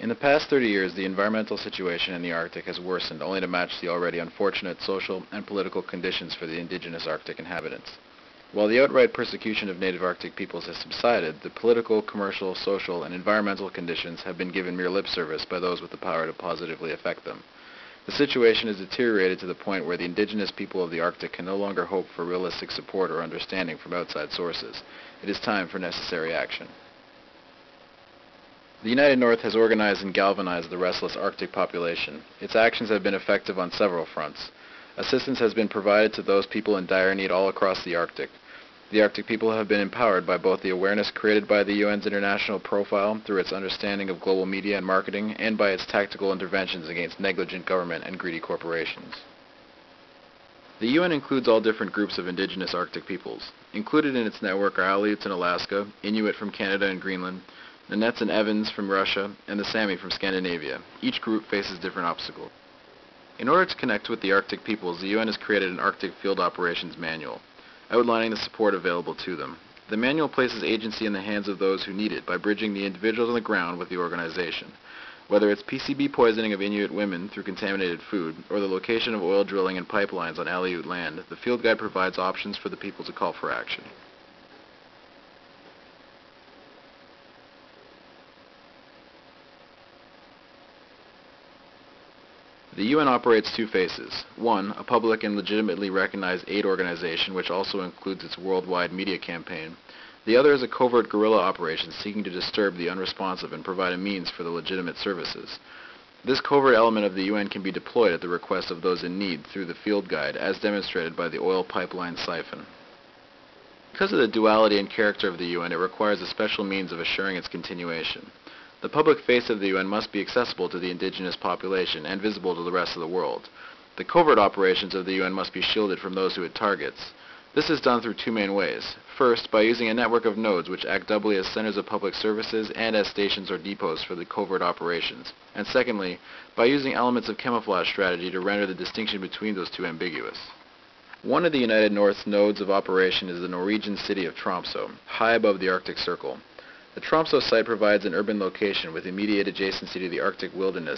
In the past 30 years, the environmental situation in the Arctic has worsened only to match the already unfortunate social and political conditions for the indigenous Arctic inhabitants. While the outright persecution of native Arctic peoples has subsided, the political, commercial, social, and environmental conditions have been given mere lip service by those with the power to positively affect them. The situation has deteriorated to the point where the indigenous people of the Arctic can no longer hope for realistic support or understanding from outside sources. It is time for necessary action. The United North has organized and galvanized the restless Arctic population. Its actions have been effective on several fronts. Assistance has been provided to those people in dire need all across the Arctic. The Arctic people have been empowered by both the awareness created by the UN's international profile through its understanding of global media and marketing, and by its tactical interventions against negligent government and greedy corporations. The UN includes all different groups of indigenous Arctic peoples. Included in its network are Aleuts in Alaska, Inuit from Canada and Greenland, Nanets and Evans from Russia, and the Sami from Scandinavia. Each group faces different obstacles. In order to connect with the Arctic peoples, the UN has created an Arctic Field Operations Manual, outlining the support available to them. The manual places agency in the hands of those who need it by bridging the individuals on the ground with the organization. Whether it's PCB poisoning of Inuit women through contaminated food, or the location of oil drilling and pipelines on Aleut land, the field guide provides options for the people to call for action. The UN operates two phases. One, a public and legitimately recognized aid organization, which also includes its worldwide media campaign. The other is a covert guerrilla operation seeking to disturb the unresponsive and provide a means for the legitimate services. This covert element of the UN can be deployed at the request of those in need through the field guide, as demonstrated by the oil pipeline siphon. Because of the duality and character of the UN, it requires a special means of assuring its continuation. The public face of the UN must be accessible to the indigenous population and visible to the rest of the world. The covert operations of the UN must be shielded from those who it targets. This is done through two main ways. First, by using a network of nodes which act doubly as centers of public services and as stations or depots for the covert operations. And secondly, by using elements of camouflage strategy to render the distinction between those two ambiguous. One of the United North's nodes of operation is the Norwegian city of Tromsø, high above the Arctic Circle. The Tromsø site provides an urban location with immediate adjacency to the Arctic wilderness